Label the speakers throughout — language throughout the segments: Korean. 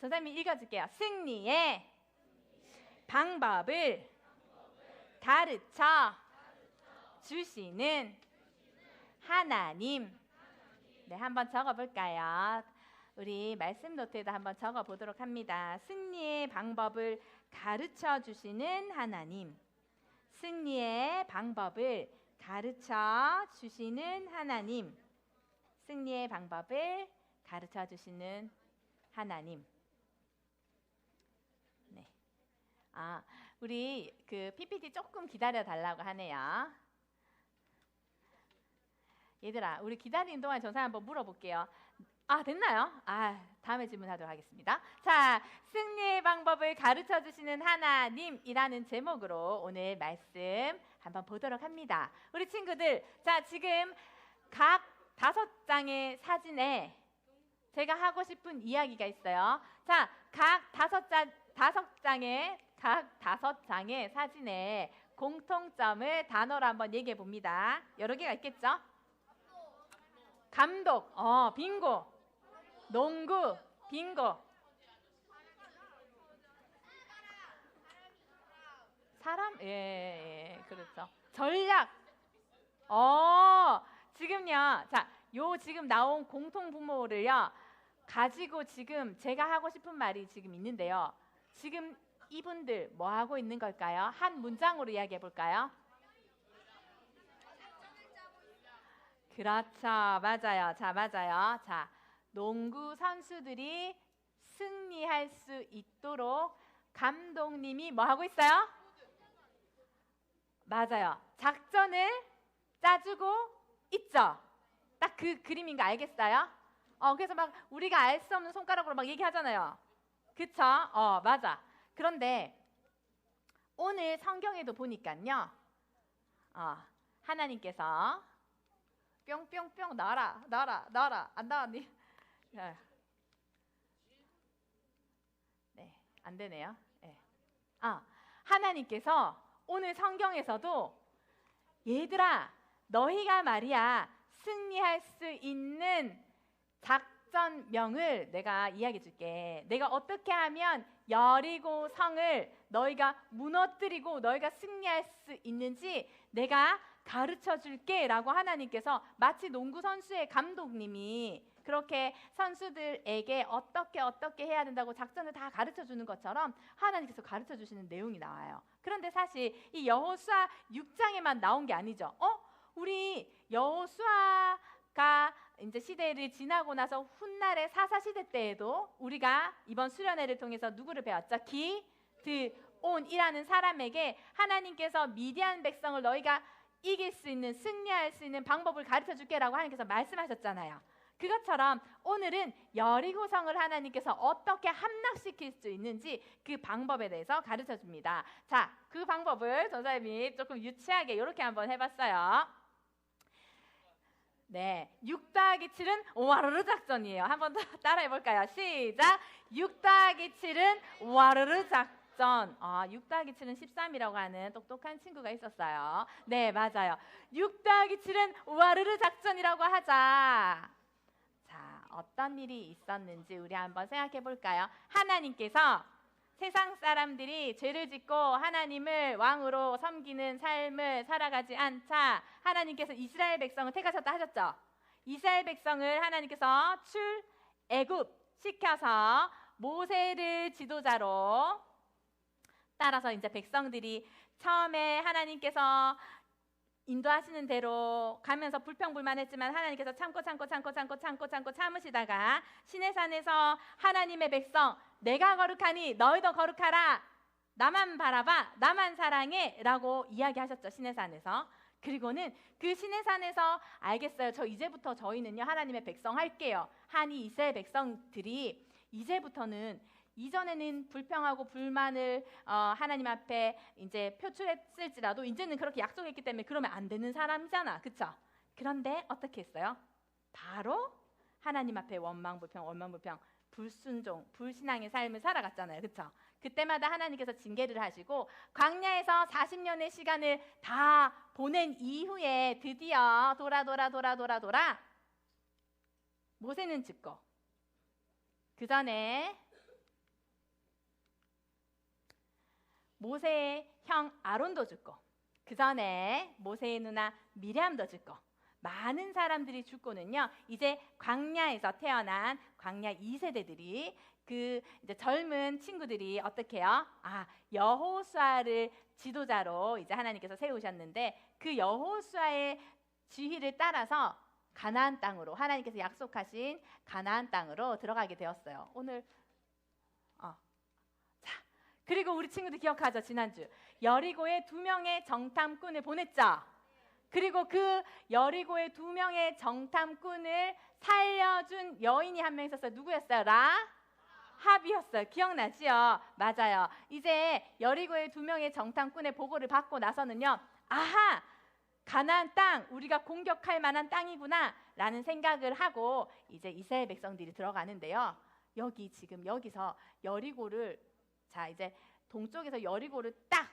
Speaker 1: 선생님이 읽어줄게요. 승리의 방법을 가르쳐 주시는 하나님. 네, 한번 적어볼까요? 우리 말씀 노트에다 한번 적어보도록 합니다. 승리의 방법을 가르쳐 주시는 하나님. 승리의 방법을 가르쳐 주시는 하나님. 승리의 방법을 가르쳐 주시는 하나님. 네. 우리 그 PPT 조금 기다려 달라고 하네요. 얘들아, 우리 기다리는 동안 전사 한번 물어볼게요. 됐나요? 다음에 질문하도록 하겠습니다. 자, 승리의 방법을 가르쳐 주시는 하나님이라는 제목으로 오늘 말씀 한번 보도록 합니다. 우리 친구들, 자, 지금 각 5장의 사진에 제가 하고 싶은 이야기가 있어요. 자, 각 5장의 사진에 공통점을 단어로 한번 얘기해 봅니다. 여러 개가 있겠죠? 감독, 빙고. 농구, 빙고. 사람, 예, 그렇죠. 전략. 지금요, 자, 지금 나온 공통 분모를요 가지고 지금 제가 하고 싶은 말이 지금 있는데요. 지금 이분들 뭐 하고 있는 걸까요? 한 문장으로 이야기해 볼까요? 그렇죠, 맞아요. 자, 맞아요. 자, 농구 선수들이 승리할 수 있도록 감독님이 뭐 하고 있어요? 맞아요. 작전을 짜주고 있죠. 딱 그 그림인 거 알겠어요? 그래서 막 우리가 알 수 없는 손가락으로 막 얘기하잖아요. 그쵸? 맞아. 그런데 오늘 성경에도 보니까요, 하나님께서 뿅뿅뿅 나라 안 나왔니? 네, 안 되네요. 네. 하나님께서 오늘 성경에서도 얘들아, 너희가 말이야 승리할 수 있는 작전명을 내가 이야기해 줄게. 내가 어떻게 하면 여리고 성을 너희가 무너뜨리고 너희가 승리할 수 있는지 내가 가르쳐 줄게 라고 하나님께서 마치 농구 선수의 감독님이 그렇게 선수들에게 어떻게 해야 된다고 작전을 다 가르쳐 주는 것처럼 하나님께서 가르쳐 주시는 내용이 나와요. 그런데 사실 이 여호수아 6장에만 나온 게 아니죠. 우리 여호수아가 이제 시대를 지나고 나서 훗날의 사사 시대 때에도 우리가 이번 수련회를 통해서 누구를 배웠죠? 기드온이라는 사람에게 하나님께서 미디안 백성을 너희가 이길 수 있는, 승리할 수 있는 방법을 가르쳐 줄게라고 하나님께서 말씀하셨잖아요. 그것처럼 오늘은 여리고성을 하나님께서 어떻게 함락시킬 수 있는지 그 방법에 대해서 가르쳐 줍니다. 자, 그 방법을 전사님이 조금 유치하게 이렇게 한번 해봤어요. 네, 6+7은 와르르 작전이에요. 한번 더 따라해 볼까요? 시작! 6+7은 와르르 작전. 6+7은 13이라고 하는 똑똑한 친구가 있었어요. 네, 맞아요. 6+7은 와르르 작전이라고 하자. 자, 어떤 일이 있었는지 우리 한번 생각해 볼까요? 하나님께서 세상 사람들이 죄를 짓고 하나님을 왕으로 섬기는 삶을 살아가지 않자 하나님께서 이스라엘 백성을 택하셨다 하셨죠. 이스라엘 백성을 하나님께서 출애굽 시켜서 모세를 지도자로 따라서 이제 백성들이 처음에 하나님께서 인도하시는 대로 가면서 불평불만했지만 하나님께서 참고 참으시다가 시내산에서 하나님의 백성 내가 거룩하니 너희도 거룩하라, 나만 바라봐, 나만 사랑해 라고 이야기하셨죠. 시내산에서. 그리고는 그 시내산에서 알겠어요, 저 이제부터 저희는요 하나님의 백성 할게요 하니 이스라엘 백성들이 이제부터는 이전에는 불평하고 불만을 하나님 앞에 이제 표출했을지라도 이제는 그렇게 약속했기 때문에 그러면 안 되는 사람이잖아, 그쵸? 그런데 어떻게 했어요? 바로 하나님 앞에 원망불평, 불순종, 불신앙의 삶을 살아갔잖아요, 그쵸? 그때마다 하나님께서 징계를 하시고 광야에서 40년의 시간을 다 보낸 이후에 드디어 돌아 모세는 죽고 그 전에 모세의 형 아론도 죽고 그 전에 모세의 누나 미리암도 죽고 많은 사람들이 죽고는요. 이제 광야에서 태어난 광야 2세대들이 그 이제 젊은 친구들이 어떻게 해요? 여호수아를 지도자로 이제 하나님께서 세우셨는데 그 여호수아의 지휘를 따라서 가나안 땅으로 하나님께서 약속하신 가나안 땅으로 들어가게 되었어요. 오늘 자, 그리고 우리 친구들 기억하죠? 지난주 여리고에 2명의 정탐꾼을 보냈죠. 그리고 그 여리고의 2명의 정탐꾼을 살려준 여인이 한 명 있었어요. 누구였어요? 라합이었어요. 기억나지요? 맞아요. 이제 여리고의 2명의 정탐꾼의 보고를 받고 나서는요. 아하! 가나안 땅, 우리가 공격할 만한 땅이구나 라는 생각을 하고 이제 이스라엘 백성들이 들어가는데요. 여기서 여리고를 자 이제 동쪽에서 여리고를 딱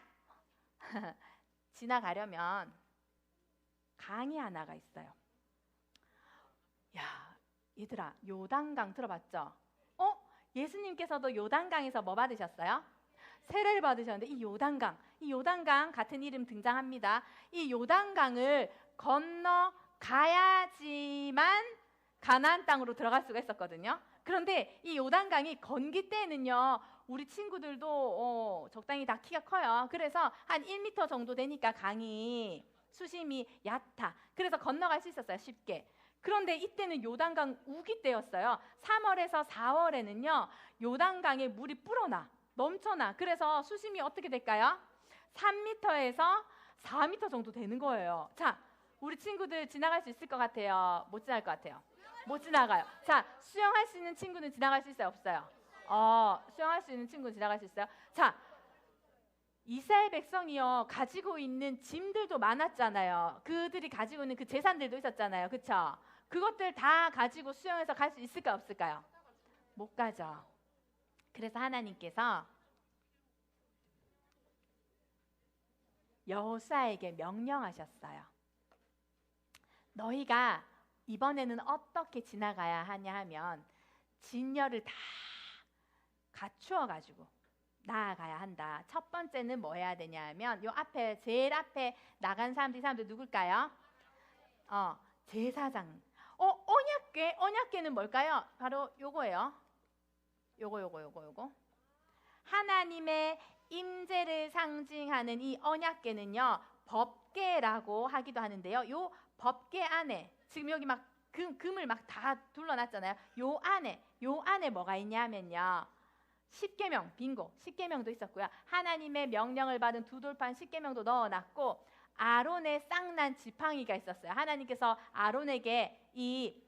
Speaker 1: 지나가려면 강이 하나가 있어요. 야, 얘들아, 요단강 들어봤죠? 예수님께서도 요단강에서 뭐 받으셨어요? 세례를 받으셨는데 이 요단강 같은 이름 등장합니다. 이 요단강을 건너가야지만 가나안 땅으로 들어갈 수가 있었거든요. 그런데 이 요단강이 건기 때는요. 우리 친구들도 적당히 다 키가 커요. 그래서 한 1m 정도 되니까 강이 수심이 얕아. 그래서 건너갈 수 있었어요. 쉽게. 그런데 이때는 요단강 우기 때였어요. 3월에서 4월에는요. 요단강에 물이 불어나. 넘쳐나. 그래서 수심이 어떻게 될까요? 3m에서 4m 정도 되는 거예요. 자, 우리 친구들 지나갈 수 있을 것 같아요? 못 지나갈 것 같아요? 못 지나가요. 자, 수영할 수 있는 친구는 지나갈 수 있어요? 없어요? 수영할 수 있는 친구는 지나갈 수 있어요? 자, 이스라엘 백성이요 가지고 있는 짐들도 많았잖아요. 그들이 가지고 있는 그 재산들도 있었잖아요. 그렇죠? 그것들 다 가지고 수영해서 갈 수 있을까요? 없을까요? 못 가죠. 그래서 하나님께서 여호수아에게 명령하셨어요. 너희가 이번에는 어떻게 지나가야 하냐 하면 진열을 다 갖추어 가지고 나아가야 한다. 첫 번째는 뭐 해야 되냐 하면 요 앞에 제일 앞에 나간 사람들 누굴까요? 제사장. 언약궤는 뭘까요? 바로 요거예요. 요거. 하나님의 임재를 상징하는 이 언약궤는요. 법궤라고 하기도 하는데요. 요 법궤 안에 지금 여기 막 금을 막 다 둘러놨잖아요. 요 안에 뭐가 있냐면요. 십계명, 빙고. 십계명도 있었고요. 하나님의 명령을 받은 두 돌판 십계명도 넣어놨고 아론의 쌍난 지팡이가 있었어요. 하나님께서 아론에게 이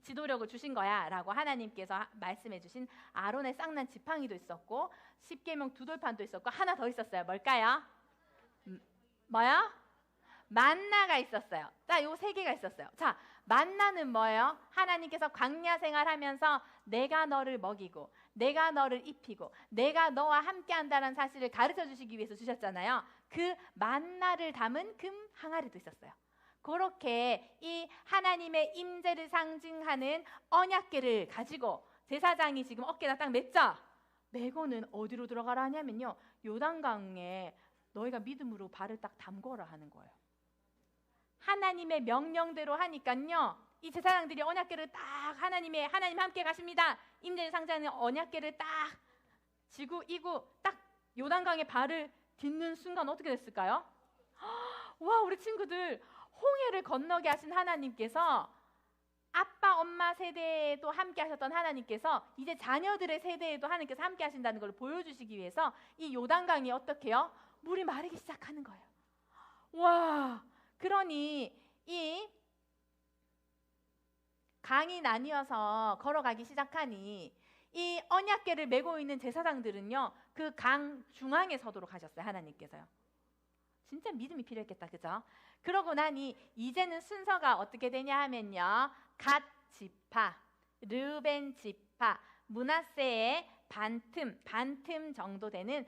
Speaker 1: 지도력을 주신 거야 라고 하나님께서 말씀해 주신 아론의 쌍난 지팡이도 있었고 십계명 두 돌판도 있었고 하나 더 있었어요. 뭘까요? 뭐요? 만나가 있었어요. 자, 요 세 개가 있었어요. 자, 만나는 뭐예요? 하나님께서 광야 생활하면서 내가 너를 먹이고 내가 너를 입히고 내가 너와 함께 한다는 사실을 가르쳐 주시기 위해서 주셨잖아요. 그 만나를 담은 금 항아리도 있었어요. 그렇게 이 하나님의 임재를 상징하는 언약궤를 가지고 제사장이 지금 어깨에다 딱 맸죠? 메고는 어디로 들어가라 하냐면요. 요단강에 너희가 믿음으로 발을 딱 담궈라 하는 거예요. 하나님의 명령대로 하니까요. 이 제사장들이 언약궤를 딱 하나님 함께 가십니다. 임재를 상징하는 언약궤를 딱 지고 이고 딱 요단강에 발을 딛는 순간 어떻게 됐을까요? 와, 우리 친구들 홍해를 건너게 하신 하나님께서 아빠 엄마 세대에도 함께 하셨던 하나님께서 이제 자녀들의 세대에도 하나님께서 함께 하신다는 걸 보여주시기 위해서 이 요단강이 어떻게 해요? 물이 마르기 시작하는 거예요. 와, 그러니 이 강이 나뉘어서 걸어가기 시작하니 이 언약궤를 메고 있는 제사장들은요 그 강 중앙에 서도록 하셨어요. 하나님께서요. 진짜 믿음이 필요했겠다. 그죠? 그러고 나니 이제는 순서가 어떻게 되냐 하면요. 갓 지파, 르벤 지파, 므낫세의 반틈 정도 되는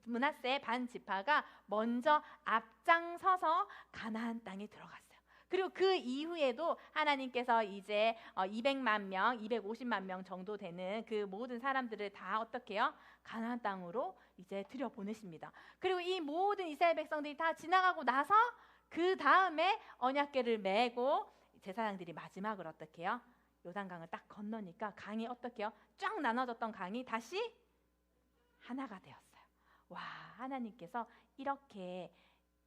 Speaker 1: 므낫세의 반 지파가 먼저 앞장서서 가나안 땅에 들어갔어요. 그리고 그 이후에도 하나님께서 이제 200만 명, 250만 명 정도 되는 그 모든 사람들을 다 어떻게 해요? 가나안 땅으로 이제 들여보내십니다. 그리고 이 모든 이스라엘 백성들이 다 지나가고 나서 그 다음에 언약궤를 메고 제사장들이 마지막으로 어떻게 해요? 요단강을 딱 건너니까 강이 어떻게 해요? 쫙 나눠졌던 강이 다시 하나가 되었어요. 와, 하나님께서 이렇게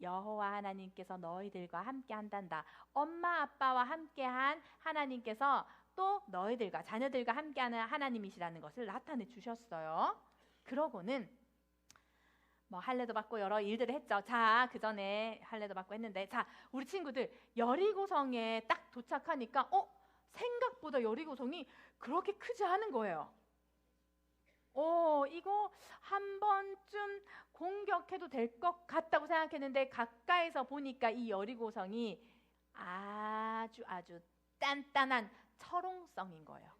Speaker 1: 여호와 하나님께서 너희들과 함께 한단다. 엄마 아빠와 함께한 하나님께서 또 너희들과 자녀들과 함께하는 하나님이시라는 것을 나타내 주셨어요. 그러고는 뭐 할례도 받고 여러 일들을 했죠. 자, 그 전에 할례도 받고 했는데, 자, 우리 친구들 여리고성에 딱 도착하니까 생각보다 여리고성이 그렇게 크지 않은 거예요. 이거 한 번쯤 공격해도 될 것 같다고 생각했는데 가까이서 보니까 이 여리고성이 아주 단단한 철옹성인 거예요.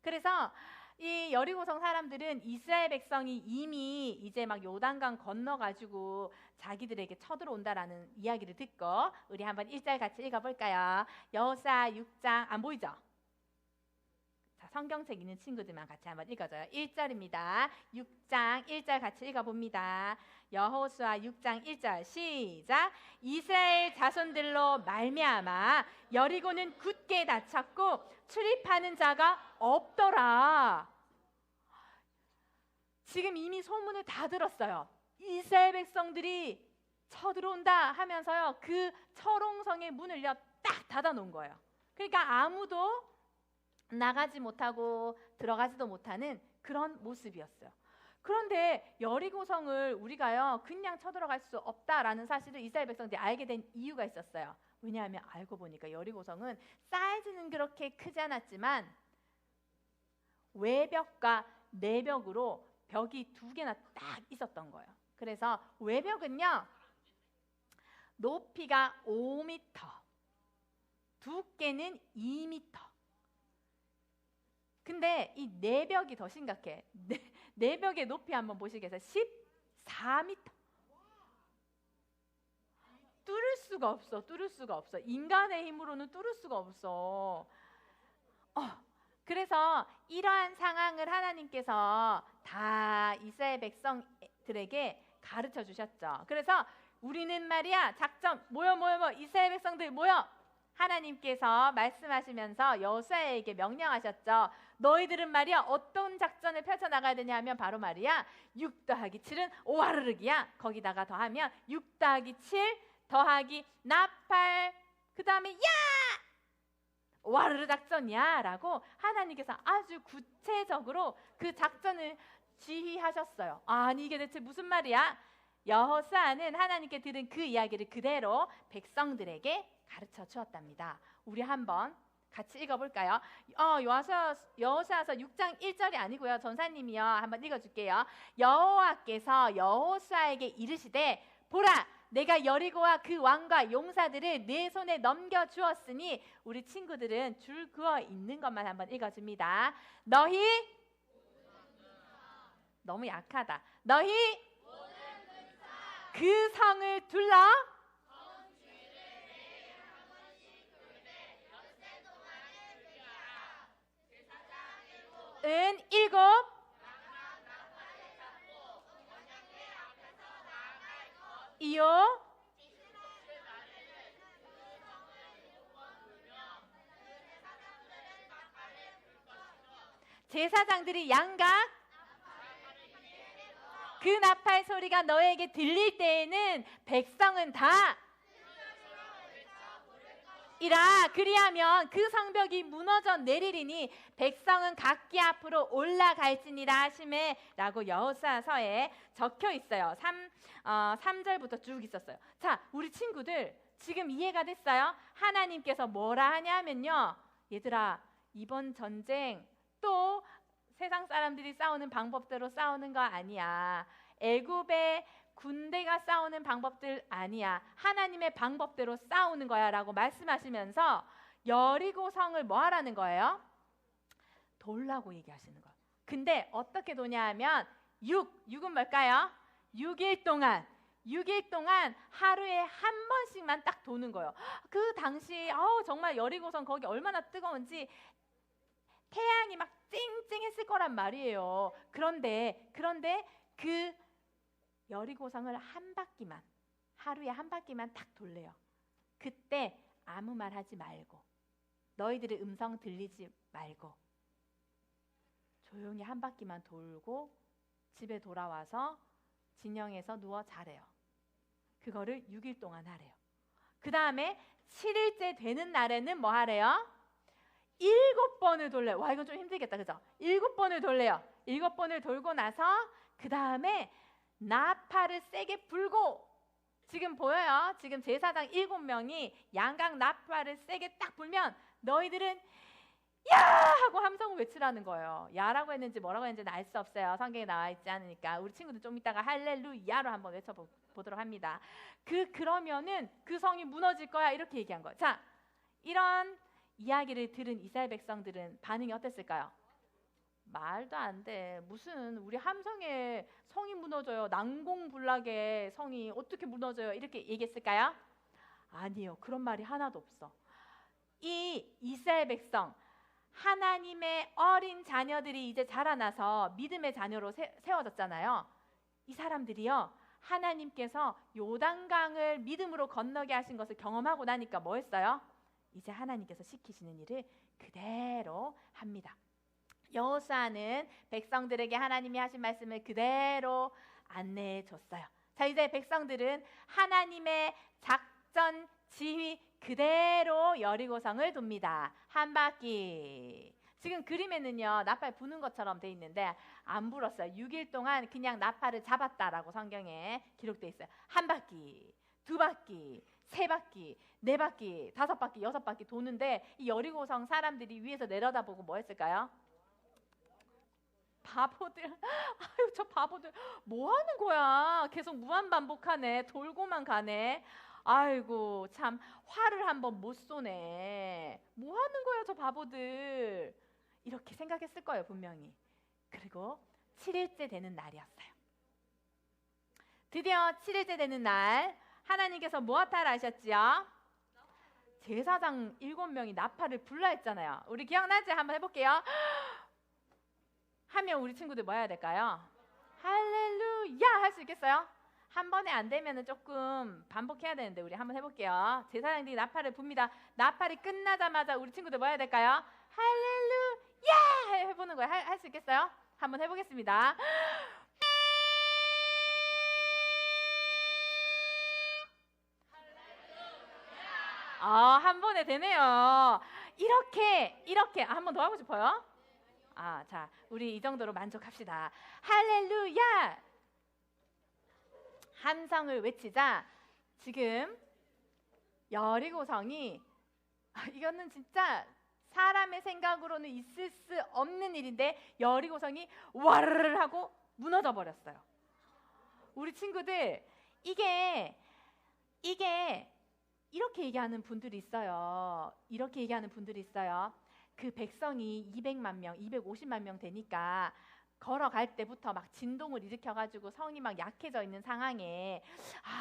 Speaker 1: 그래서 이 여리고성 사람들은 이스라엘 백성이 이미 이제 막 요단강 건너가지고 자기들에게 쳐들어온다라는 이야기를 듣고, 우리 한번 1절 같이 읽어볼까요? 여호수아 6장, 안 보이죠? 자, 성경책 있는 친구들만 같이 한번 읽어줘요. 1절입니다. 6장 1절 같이 읽어봅니다. 여호수아 6장 1절 시작. 이스라엘 자손들로 말미암아 여리고는 굳게 닫혔고 출입하는 자가 없더라. 지금 이미 소문을 다 들었어요. 이스라엘 백성들이 쳐들어온다 하면서요, 그 철옹성의 문을요 딱 닫아놓은 거예요. 그러니까 아무도 나가지 못하고 들어가지도 못하는 그런 모습이었어요. 그런데 여리고성을 우리가요 그냥 쳐들어갈 수 없다라는 사실을 이스라엘 백성들이 알게 된 이유가 있었어요. 왜냐하면 알고 보니까 여리고성은 사이즈는 그렇게 크지 않았지만 외벽과 내벽으로 벽이 2개나 딱 있었던 거예요. 그래서 외벽은요 높이가 5m, 두께는 2m. 근데 이 내벽이 더 심각해. 내벽의 높이 한번 보시겠어요? 14m. 뚫을 수가 없어. 인간의 힘으로는 뚫을 수가 없어. 그래서 이러한 상황을 하나님께서 다 이스라엘 백성들에게 가르쳐 주셨죠. 그래서 우리는 말이야, 작전 모여 이스라엘 백성들 모여. 하나님께서 말씀하시면서 여호수아에게 명령하셨죠. 너희들은 말이야 어떤 작전을 펼쳐나가야 되냐 하면 바로 말이야 6 더하기 7은 오아르르기야. 거기다가 더하면 6 더하기 7 더하기 나팔 그 다음에 야! 오아르르 작전이야 라고 하나님께서 아주 구체적으로 그 작전을 지휘하셨어요. 아니 이게 대체 무슨 말이야? 여호수아는 하나님께 들은 그 이야기를 그대로 백성들에게 가르쳐 주었답니다. 우리 한번 같이 읽어볼까요? 여호수아서 6장 1절이 아니고요. 전사님이요. 한번 읽어줄게요. 여호와께서 여호수아에게 이르시되 보라 내가 여리고와 그 왕과 용사들을 내 손에 넘겨주었으니, 우리 친구들은 줄 그어 있는 것만 한번 읽어줍니다. 너희 너무 약하다. 너희 그 성을 둘러 은 7 이요 제사장들이 양각 그 나팔 소리가 너에게 들릴 때에는 백성은 다 이라 그리하면 그 성벽이 무너져 내리리니 백성은 각기 앞으로 올라갈지니라 하시매 라고 여호수아서에 적혀 있어요. 3절부터 쭉 있었어요. 자, 우리 친구들 지금 이해가 됐어요? 하나님께서 뭐라 하냐면요, 얘들아 이번 전쟁 또 세상 사람들이 싸우는 방법대로 싸우는 거 아니야. 애굽의 군대가 싸우는 방법들 아니야. 하나님의 방법대로 싸우는 거야 라고 말씀하시면서 여리고성을 뭐 하라는 거예요? 돌라고 얘기하시는 거예요. 근데 어떻게 도냐 하면 6은 뭘까요? 6일 동안 6일 동안 하루에 한 번씩만 딱 도는 거예요. 그 당시 정말 여리고성 거기 얼마나 뜨거운지 태양이 막 쨍쨍했을 거란 말이에요. 그런데 그 여리고성을 한 바퀴만, 하루에 한 바퀴만 딱 돌래요. 그때 아무 말 하지 말고, 너희들의 음성 들리지 말고 조용히 한 바퀴만 돌고 집에 돌아와서 진영에서 누워 자래요. 그거를 6일 동안 하래요. 그 다음에 7일째 되는 날에는 뭐 하래요? 7번을 돌려요. 와, 이건 좀 힘들겠다, 그죠? 7번을 돌려요. 7번을 돌고 나서 그 다음에 나팔을 세게 불고, 지금 보여요? 지금 제사장 7명이 양각 나팔을 세게 딱 불면 너희들은 야! 하고 함성을 외치라는 거예요. 야라고 했는지 뭐라고 했는지는 알 수 없어요. 성경에 나와 있지 않으니까. 우리 친구들 좀 이따가 할렐루야로 한번 외쳐보도록 합니다. 그러면은 그 성이 무너질 거야, 이렇게 얘기한 거예요. 자, 이런 이야기를 들은 이스라엘 백성들은 반응이 어땠을까요? 말도 안 돼. 무슨 우리 함성에 성이 무너져요. 난공불락의 성이 어떻게 무너져요? 이렇게 얘기했을까요? 아니요. 그런 말이 하나도 없어. 이 이스라엘 백성, 하나님의 어린 자녀들이 이제 자라나서 믿음의 자녀로 세워졌잖아요. 이 사람들이요, 하나님께서 요단강을 믿음으로 건너게 하신 것을 경험하고 나니까 뭐 했어요? 이제 하나님께서 시키시는 일을 그대로 합니다. 여호수아는 백성들에게 하나님이 하신 말씀을 그대로 안내해 줬어요. 자, 이제 백성들은 하나님의 작전 지휘 그대로 여리고성을 돕니다. 한 바퀴. 지금 그림에는요, 나팔 부는 것처럼 돼 있는데 안 불었어요. 6일 동안 그냥 나팔을 잡았다라고 성경에 기록돼 있어요. 한 바퀴, 두 바퀴, 세 바퀴, 네 바퀴, 다섯 바퀴, 여섯 바퀴 도는데 이 여리고성 사람들이 위에서 내려다보고 뭐 했을까요? 바보들, 아유 저 바보들 뭐 하는 거야? 계속 무한 반복하네. 돌고만 가네. 아이고 참 화를 한번 못 쏘네. 뭐 하는 거야 저 바보들. 이렇게 생각했을 거예요 분명히. 그리고 7일째 되는 날이었어요. 드디어 7일째 되는 날 하나님께서 무엇하라 하셨지요? 제사장 7명이 나팔을 불라 했잖아요. 우리 기억나지? 한번 해볼게요. 하면 우리 친구들 뭐 해야 될까요? 할렐루야 할 수 있겠어요? 한 번에 안 되면 조금 반복해야 되는데 우리 한번 해볼게요. 제사장들이 나팔을 붑니다. 나팔이 끝나자마자 우리 친구들 뭐 해야 될까요? 할렐루야 해보는 거예요. 할 수 있겠어요? 한번 해보겠습니다. 한 번에 되네요. 이렇게 한 번 더 하고 싶어요? 자, 우리 이 정도로 만족합시다. 할렐루야! 함성을 외치자 지금 여리고성이 이거는 진짜 사람의 생각으로는 있을 수 없는 일인데 여리고성이 와르르 하고 무너져 버렸어요. 우리 친구들 이게 이렇게 얘기하는 분들이 있어요. 그 백성이 200만 명, 250만 명 되니까 걸어갈 때부터 막 진동을 일으켜가지고 성이 막 약해져 있는 상황에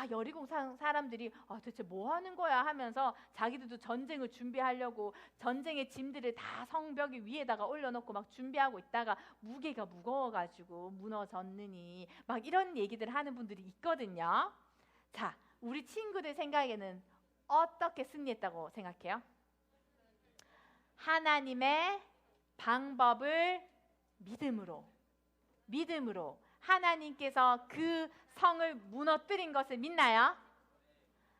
Speaker 1: 여리고성 사람들이 도대체 뭐 하는 거야 하면서 자기들도 전쟁을 준비하려고 전쟁의 짐들을 다 성벽 위에다가 올려놓고 막 준비하고 있다가 무게가 무거워가지고 무너졌느니 막 이런 얘기들 하는 분들이 있거든요. 자, 우리 친구들 생각에는 어떻게 승리했다고 생각해요? 하나님의 방법을 믿음으로 하나님께서 그 성을 무너뜨린 것을 믿나요?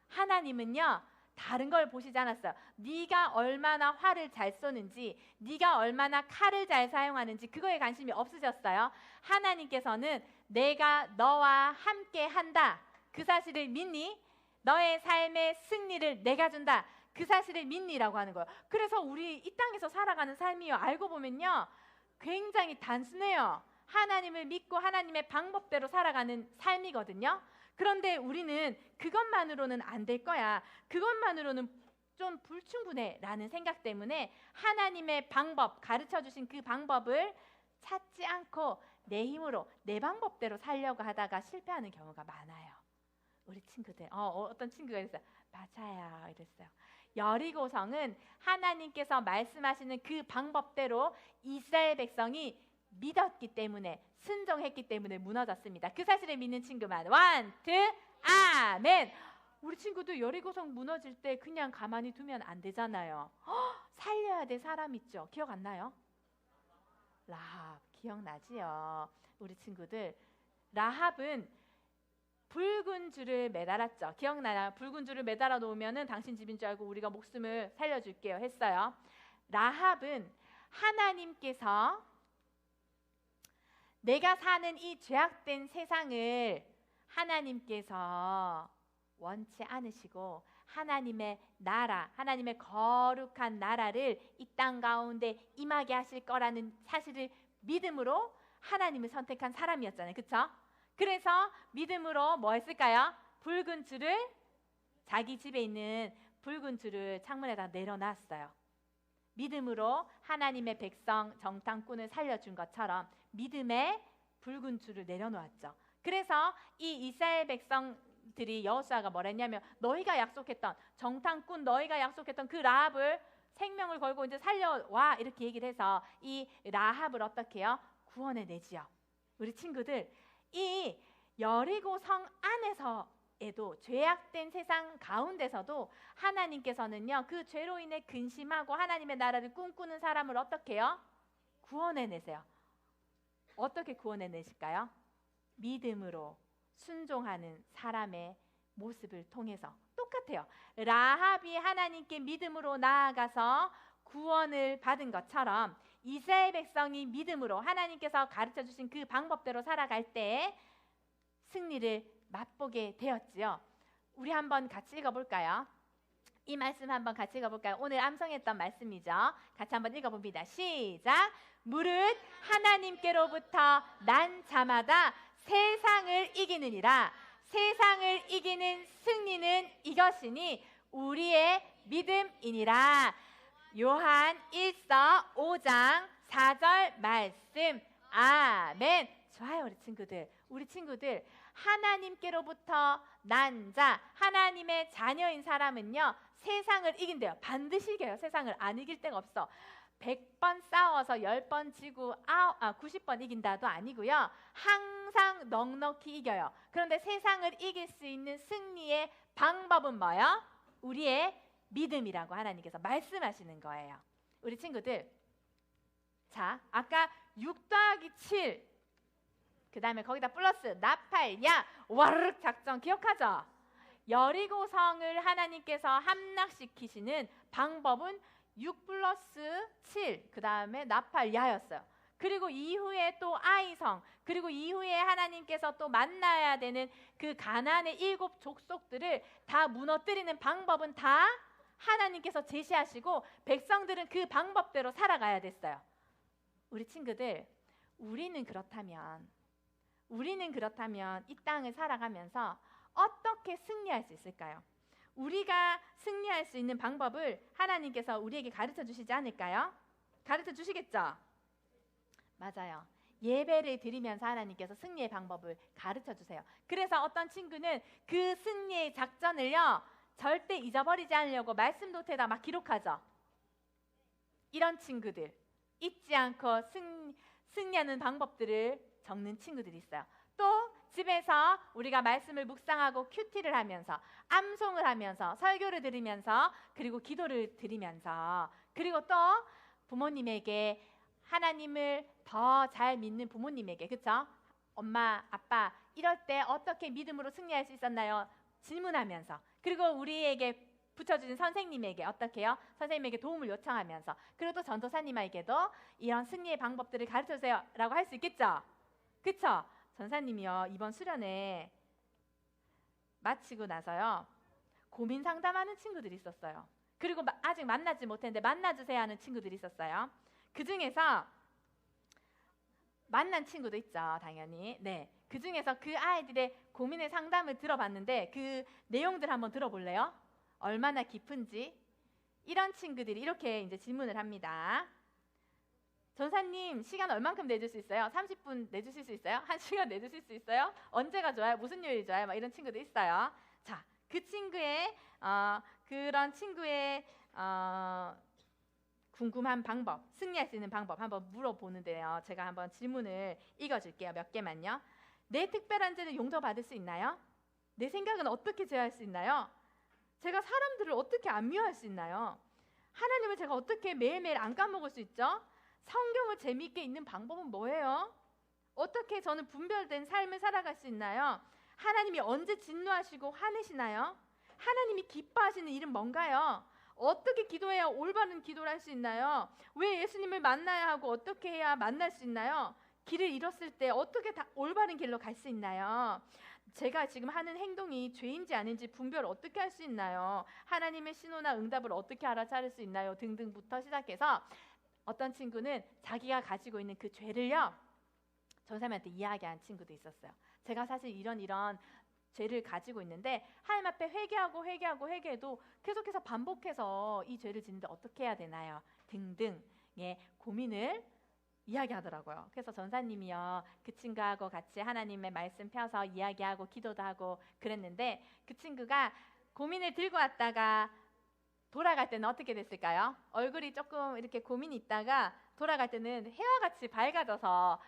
Speaker 1: 하나님은요 다른 걸 보시지 않았어요. 네가 얼마나 활을 잘 쏘는지, 네가 얼마나 칼을 잘 사용하는지 그거에 관심이 없으셨어요. 하나님께서는 내가 너와 함께 한다 그 사실을 믿니? 너의 삶의 승리를 내가 준다 그 사실을 믿니라고 하는 거예요. 그래서 우리 이 땅에서 살아가는 삶이요, 알고 보면요 굉장히 단순해요. 하나님을 믿고 하나님의 방법대로 살아가는 삶이거든요. 그런데 우리는 그것만으로는 안 될 거야, 그것만으로는 좀 불충분해 라는 생각 때문에 하나님의 방법, 가르쳐 주신 그 방법을 찾지 않고 내 힘으로 내 방법대로 살려고 하다가 실패하는 경우가 많아요. 우리 친구들 어떤 친구가 이랬어요. 맞아요, 이랬어요. 여리고성은 하나님께서 말씀하시는 그 방법대로 이스라엘 백성이 믿었기 때문에, 순종했기 때문에 무너졌습니다. 그 사실을 믿는 친구만 원, 투, 아멘. 우리 친구도 여리고성 무너질 때 그냥 가만히 두면 안 되잖아요. 살려야 될 사람 있죠. 기억 안 나요? 라합 기억나지요? 우리 친구들, 라합은 붉은 줄을 매달았죠. 기억나요? 붉은 줄을 매달아 놓으면은 당신 집인 줄 알고 우리가 목숨을 살려줄게요 했어요. 라합은 하나님께서 내가 사는 이 죄악된 세상을 하나님께서 원치 않으시고 하나님의 나라, 하나님의 거룩한 나라를 이 땅 가운데 임하게 하실 거라는 사실을 믿음으로 하나님을 선택한 사람이었잖아요. 그렇죠? 그래서 믿음으로 뭐 했을까요? 붉은 줄을, 자기 집에 있는 붉은 줄을 창문에다 내려놨어요. 믿음으로 하나님의 백성 정탐꾼을 살려준 것처럼 믿음의 붉은 줄을 내려놓았죠. 그래서 이 이스라엘 백성들이 여호수아가 뭐랬냐면, 너희가 약속했던 정탐꾼, 너희가 약속했던 그 라합을 생명을 걸고 이제 살려와, 이렇게 얘기를 해서 이 라합을 어떻게 해요? 구원해내지요. 우리 친구들, 이 여리고 성 안에서에도, 죄악된 세상 가운데서도 하나님께서는요, 그 죄로 인해 근심하고 하나님의 나라를 꿈꾸는 사람을 어떻게 해요? 구원해내세요. 어떻게 구원해내실까요? 믿음으로 순종하는 사람의 모습을 통해서. 똑같아요. 라합이 하나님께 믿음으로 나아가서 구원을 받은 것처럼 이스라엘 백성이 믿음으로 하나님께서 가르쳐 주신 그 방법대로 살아갈 때 승리를 맛보게 되었지요. 우리 한번 같이 읽어볼까요? 이 말씀 한번 같이 읽어볼까요? 오늘 암송했던 말씀이죠. 같이 한번 읽어봅니다. 시작. 무릇 하나님께로부터 난 자마다 세상을 이기느니라. 세상을 이기는 승리는 이것이니 우리의 믿음이니라. 요한 1서 5장 4절 말씀. 아멘. 좋아요, 우리 친구들. 우리 친구들, 하나님께로부터 난 자, 하나님의 자녀인 사람은요, 세상을 이긴대요. 반드시 이겨요. 세상을 안 이길 데가 없어. 100번 싸워서 10번 지고 90번 이긴다도 아니고요. 항상 넉넉히 이겨요. 그런데 세상을 이길 수 있는 승리의 방법은 뭐예요? 우리의 믿음이라고 하나님께서 말씀하시는 거예요. 우리 친구들, 자, 아까 6 더하기 7, 그 다음에 거기다 플러스 나팔, 야, 와르륵 작전 기억하죠? 여리고성을 하나님께서 함락시키시는 방법은 6 플러스 7, 그 다음에 나팔, 야였어요. 그리고 이후에 또 아이성, 그리고 이후에 하나님께서 또 만나야 되는 그 가나안의 7 족속들을 다 무너뜨리는 방법은 다 하나님께서 제시하시고 백성들은 그 방법대로 살아가야 됐어요. 우리 친구들, 우리는 그렇다면 이 땅을 살아가면서 어떻게 승리할 수 있을까요? 우리가 승리할 수 있는 방법을 하나님께서 우리에게 가르쳐 주시지 않을까요? 가르쳐 주시겠죠? 맞아요. 예배를 드리면서 하나님께서 승리의 방법을 가르쳐 주세요. 그래서 어떤 친구는 그 승리의 작전을요, 절대 잊어버리지 않으려고 말씀 노트에다 막 기록하죠. 이런 친구들, 잊지 않고 승리하는 방법들을 적는 친구들이 있어요. 또 집에서 우리가 말씀을 묵상하고 큐티를 하면서, 암송을 하면서, 설교를 들으면서, 그리고 기도를 드리면서, 그리고 또 부모님에게, 하나님을 더 잘 믿는 부모님에게, 그렇죠? 엄마, 아빠, 이럴 때 어떻게 믿음으로 승리할 수 있었나요? 질문하면서, 그리고 우리에게 붙여주신 선생님에게 어떻게 해요? 선생님에게 도움을 요청하면서, 그리고 또 전도사님에게도 이런 승리의 방법들을 가르쳐주세요 라고 할 수 있겠죠? 그쵸? 전사님이요, 이번 수련회 마치고 나서요, 고민 상담하는 친구들이 있었어요. 그리고 아직 만나지 못했는데 만나주세요 하는 친구들이 있었어요. 그 중에서 만난 친구도 있죠, 당연히. 네, 그 중에서 그 아이들의 고민의 상담을 들어봤는데 그 내용들 한번 들어볼래요? 얼마나 깊은지. 이런 친구들이 이렇게 이제 질문을 합니다. 전사님 시간 얼만큼 내줄 수 있어요? 30분 내주실 수 있어요? 1시간 내주실 수 있어요? 언제가 좋아요? 무슨 요일이 좋아요? 막 이런 친구도 있어요. 자, 그 친구의 그런 친구의 궁금한 방법, 승리할 수 있는 방법 한번 물어보는데요. 제가 한번 질문을 읽어줄게요. 몇 개만요. 내 특별한 죄를 용서받을 수 있나요? 내 생각은 어떻게 제어할 수 있나요? 제가 사람들을 어떻게 안 미워할 수 있나요? 하나님을 제가 어떻게 매일매일 안 까먹을 수 있죠? 성경을 재미있게 읽는 방법은 뭐예요? 어떻게 저는 분별된 삶을 살아갈 수 있나요? 하나님이 언제 진노하시고 화내시나요? 하나님이 기뻐하시는 일은 뭔가요? 어떻게 기도해야 올바른 기도를 할 수 있나요? 왜 예수님을 만나야 하고 어떻게 해야 만날 수 있나요? 길을 잃었을 때 어떻게 올바른 길로 갈 수 있나요? 제가 지금 하는 행동이 죄인지 아닌지 분별을 어떻게 할 수 있나요? 하나님의 신호나 응답을 어떻게 알아차릴 수 있나요? 등등부터 시작해서 어떤 친구는 자기가 가지고 있는 그 죄를요, 전사님한테 이야기한 친구도 있었어요. 제가 사실 이런 죄를 가지고 있는데 하나님 앞에 회개해도 계속해서 반복해서 이 죄를 짓는데 어떻게 해야 되나요? 등등의 고민을 이야기하더라고요. 그래서 전사님이요, 그 친구하고 같이 하나님의 말씀 펴서 이야기하고 기도도 하고 그랬는데 그 친구가 고민을 들고 왔다가 돌아갈 때는 어떻게 됐을까요? 얼굴이 조금 이렇게 고민이 있다가 돌아갈 때는 해와 같이 밝아져서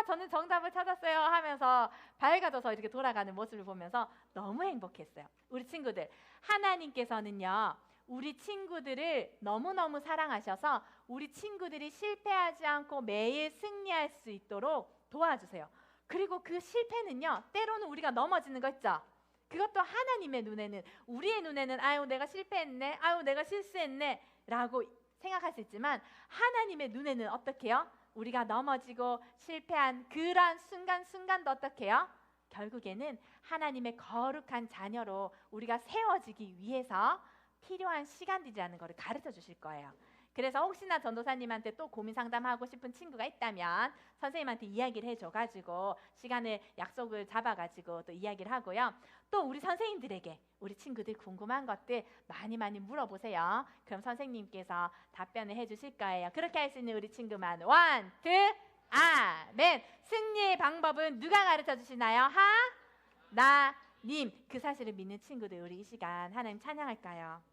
Speaker 1: 저는 정답을 찾았어요 하면서 밝아져서 이렇게 돌아가는 모습을 보면서 너무 행복했어요. 우리 친구들, 하나님께서는요, 우리 친구들을 너무너무 사랑하셔서 우리 친구들이 실패하지 않고 매일 승리할 수 있도록 도와주세요. 그리고 그 실패는요, 때로는 우리가 넘어지는 거 있죠? 그것도 하나님의 눈에는, 우리의 눈에는 아유 내가 실패했네, 아유 내가 실수했네 라고 생각할 수 있지만 하나님의 눈에는 어떻게 해요? 우리가 넘어지고 실패한 그런 순간순간도 어떻게 해요? 결국에는 하나님의 거룩한 자녀로 우리가 세워지기 위해서 필요한 시간들이라는 것을 가르쳐 주실 거예요. 그래서 혹시나 전도사님한테 또 고민 상담하고 싶은 친구가 있다면 선생님한테 이야기를 해줘가지고 시간을 약속을 잡아가지고 또 이야기를 하고요. 또 우리 선생님들에게 우리 친구들 궁금한 것들 많이 물어보세요. 그럼 선생님께서 답변을 해주실 거예요. 그렇게 할 수 있는 우리 친구만 원, 투, 아멘. 승리의 방법은 누가 가르쳐 주시나요? 하나님. 그 사실을 믿는 친구들, 우리 이 시간 하나님 찬양할까요?